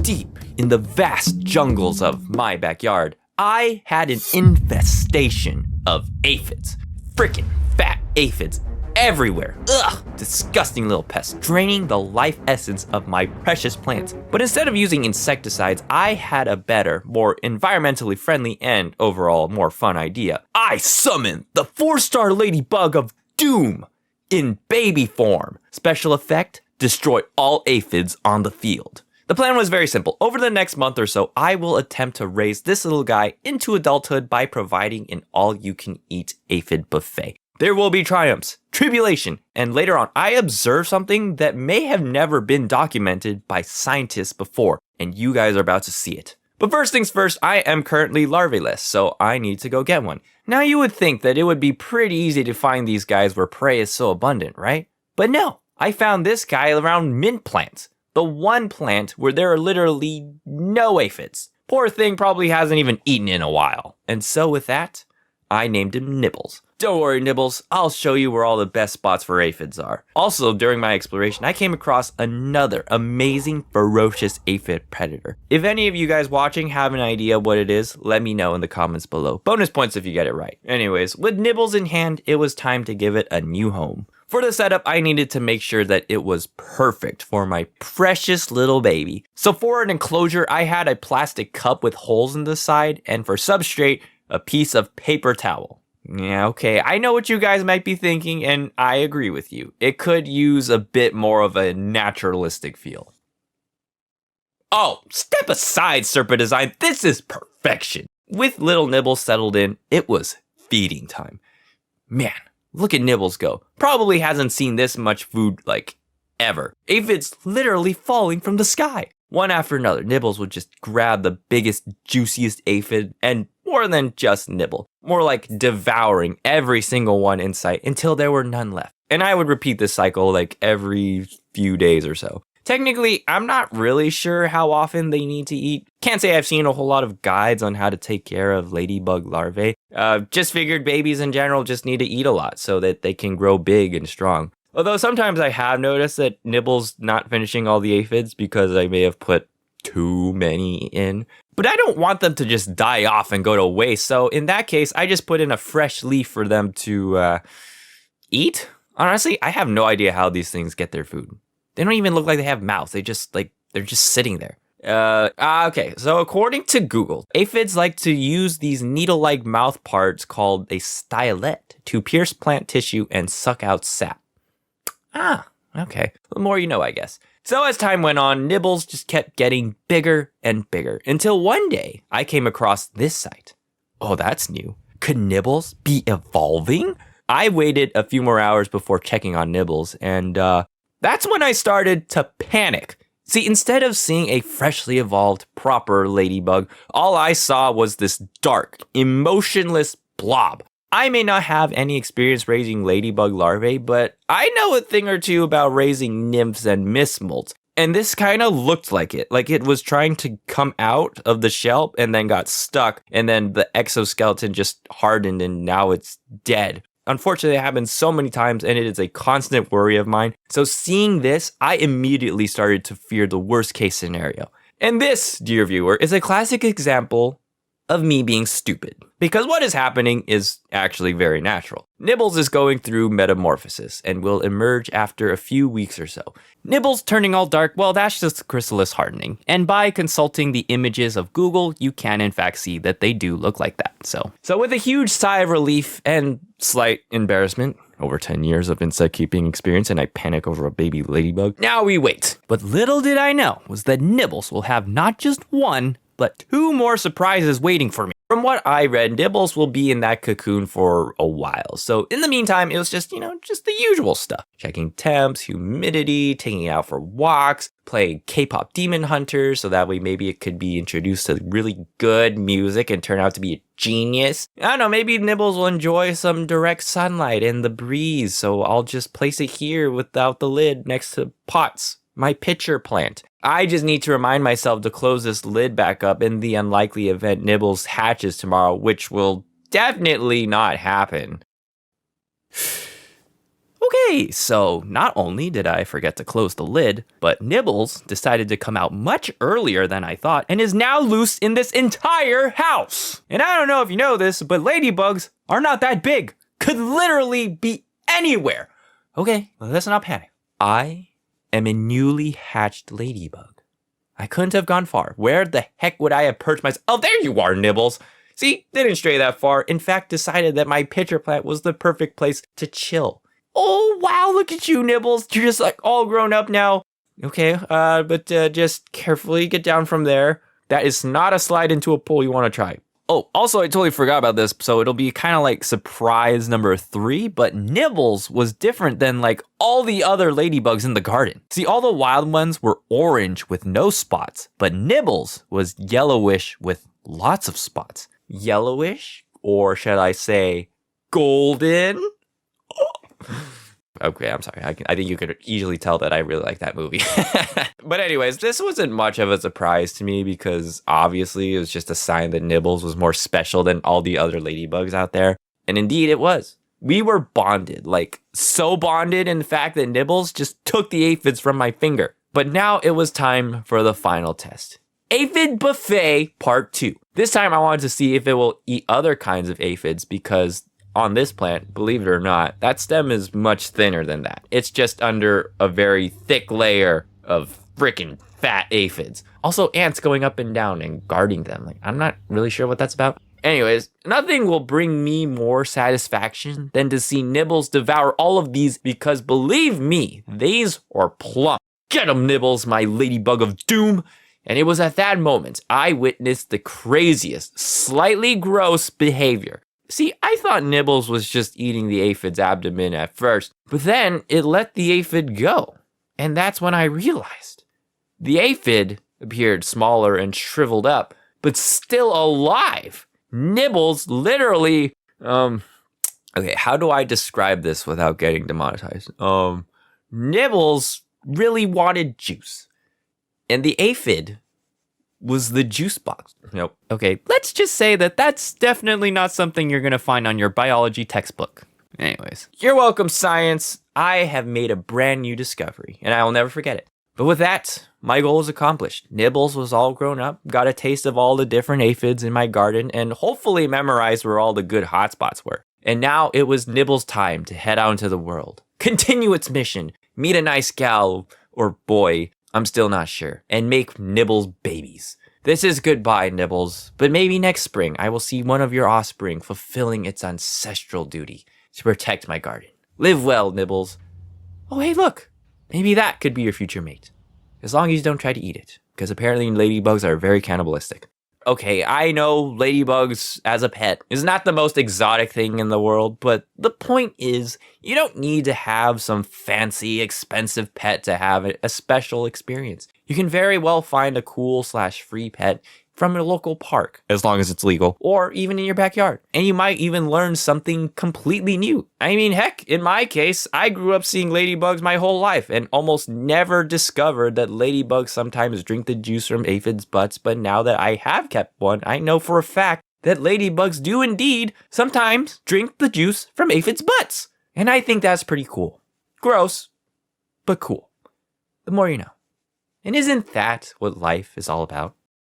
deep in the vast jungles of my backyard, I had an infestation of aphids. Frickin' fat aphids everywhere. Ugh, disgusting little pests, draining the life essence of my precious plants. But instead of using insecticides, I had a better, more environmentally friendly, and overall more fun idea. I summoned the 4-star ladybug of doom in baby form. Special effect, destroy all aphids on the field. The plan was very simple. Over the next month or so, I will attempt to raise this little guy into adulthood by providing an all-you-can-eat aphid buffet. There will be triumphs, tribulation, and later on, I observed something that may have never been documented by scientists before, and you guys are about to see it. But first things first, I am currently larvae-less, so I need to go get one. Now you would think that it would be pretty easy to find these guys where prey is so abundant, right? But no, I found this guy around mint plants, the one plant where there are literally no aphids. Poor thing probably hasn't even eaten in a while. And so with that, I named him Nibbles. Don't worry, Nibbles, I'll show you where all the best spots for aphids are. Also, during my exploration, I came across another amazing, ferocious aphid predator. If any of you guys watching have an idea what it is, let me know in the comments below. Bonus points if you get it right. Anyways, with Nibbles in hand, it was time to give it a new home. For the setup, I needed to make sure that it was perfect for my precious little baby. So for an enclosure, I had a plastic cup with holes in the side, and for substrate, a piece of paper towel. Yeah, okay, I know what you guys might be thinking, and I agree with you. It could use a bit more of a naturalistic feel. Oh, step aside, Serpa Design, this is perfection. With little Nibbles settled in, it was feeding time. Man, look at Nibbles go. Probably hasn't seen this much food, like, ever. Aphids literally falling from the sky. One after another, Nibbles would just grab the biggest, juiciest aphid and more than just nibble. More like devouring every single one in sight until there were none left. And I would repeat this cycle like every few days or so. Technically, I'm not really sure how often they need to eat. Can't say I've seen a whole lot of guides on how to take care of ladybug larvae. Just figured babies in general just need to eat a lot so that they can grow big and strong. Although sometimes I have noticed that Nibbles not finishing all the aphids because I may have put too many in. But I don't want them to just die off and go to waste. So in that case, I just put in a fresh leaf for them to eat. Honestly, I have no idea how these things get their food. They don't even look like they have mouths. They're just sitting there. Okay, so according to Google, aphids like to use these needle-like mouth parts called a stylet to pierce plant tissue and suck out sap. Ah, okay. The more you know, I guess. So as time went on, Nibbles just kept getting bigger and bigger until one day I came across this site. Oh, that's new. Could Nibbles be evolving? I waited a few more hours before checking on Nibbles, and that's when I started to panic. See, instead of seeing a freshly evolved, proper ladybug, all I saw was this dark, emotionless blob. I may not have any experience raising ladybug larvae, but I know a thing or two about raising nymphs and mist-molts. And this kind of looked like it was trying to come out of the shell and then got stuck, and then the exoskeleton just hardened and now it's dead. Unfortunately, it happens so many times and it is a constant worry of mine. So seeing this, I immediately started to fear the worst case scenario. And this, dear viewer, is a classic example of me being stupid. Because what is happening is actually very natural. Nibbles is going through metamorphosis and will emerge after a few weeks or so. Nibbles turning all dark, well, that's just chrysalis hardening. And by consulting the images of Google, you can in fact see that they do look like that. So with a huge sigh of relief and slight embarrassment, over 10 years of insect keeping experience and I panic over a baby ladybug, now we wait. But little did I know was that Nibbles will have not just one, but 2 more surprises waiting for me. From what I read, Nibbles will be in that cocoon for a while. So in the meantime, it was just the usual stuff. Checking temps, humidity, taking it out for walks, playing K-pop Demon Hunter, so that way maybe it could be introduced to really good music and turn out to be a genius. I don't know, maybe Nibbles will enjoy some direct sunlight and the breeze, so I'll just place it here without the lid next to pots. My pitcher plant. I just need to remind myself to close this lid back up in the unlikely event Nibbles hatches tomorrow, which will definitely not happen. Okay, so not only did I forget to close the lid, but Nibbles decided to come out much earlier than I thought and is now loose in this entire house. And I don't know if you know this, but ladybugs are not that big. Could literally be anywhere. Okay, well, let's not panic. I am a newly hatched ladybug. I couldn't have gone far. Where the heck would I have perched myself? Oh, there you are, Nibbles. See, didn't stray that far. In fact, decided that my pitcher plant was the perfect place to chill. Oh, wow, look at you, Nibbles. You're just like all grown up now. Okay, but just carefully get down from there. That is not a slide into a pool you want to try. Oh, also, I totally forgot about this, so it'll be kind of like surprise number 3, but Nibbles was different than like all the other ladybugs in the garden. See, all the wild ones were orange with no spots, but Nibbles was yellowish with lots of spots. Yellowish, or should I say golden? Okay, I'm sorry. I think you could easily tell that I really like that movie. But anyways, this wasn't much of a surprise to me because obviously it was just a sign that Nibbles was more special than all the other ladybugs out there. And indeed it was. We were bonded, like so bonded in fact that Nibbles just took the aphids from my finger. But now it was time for the final test. Aphid Buffet Part 2. This time I wanted to see if it will eat other kinds of aphids because on this plant, believe it or not, that stem is much thinner than that. It's just under a very thick layer of freaking fat aphids. Also, ants going up and down and guarding them. Like, I'm not really sure what that's about. Anyways, nothing will bring me more satisfaction than to see Nibbles devour all of these because believe me, these are plump. Get 'em, Nibbles, my ladybug of doom. And it was at that moment I witnessed the craziest, slightly gross behavior. See, I thought Nibbles was just eating the aphid's abdomen at first, but then it let the aphid go. And that's when I realized. The aphid appeared smaller and shriveled up, but still alive. Nibbles literally, okay, how do I describe this without getting demonetized? Nibbles really wanted juice. And the aphid was the juice box. Nope. Okay, let's just say that that's definitely not something you're gonna find on your biology textbook. Anyways, you're welcome, science. I have made a brand new discovery, and I will never forget it. But with that, my goal is accomplished. Nibbles was all grown up, got a taste of all the different aphids in my garden, and hopefully memorized where all the good hotspots were. And now it was Nibbles' time to head out into the world, continue its mission, meet a nice gal or boy, I'm still not sure, and make Nibbles babies. This is goodbye, Nibbles, but maybe next spring I will see one of your offspring fulfilling its ancestral duty to protect my garden. Live well, Nibbles. Oh, hey, look, maybe that could be your future mate. As long as you don't try to eat it, because apparently ladybugs are very cannibalistic. Okay, I know ladybugs as a pet is not the most exotic thing in the world, but the point is you don't need to have some fancy, expensive pet to have a special experience. You can very well find a cool/free pet from a local park, as long as it's legal, or even in your backyard. And you might even learn something completely new. I mean, heck, in my case, I grew up seeing ladybugs my whole life and almost never discovered that ladybugs sometimes drink the juice from aphids' butts, but now that I have kept one, I know for a fact that ladybugs do indeed sometimes drink the juice from aphids' butts. And I think that's pretty cool. Gross, but cool. The more you know. And isn't that what life is all about?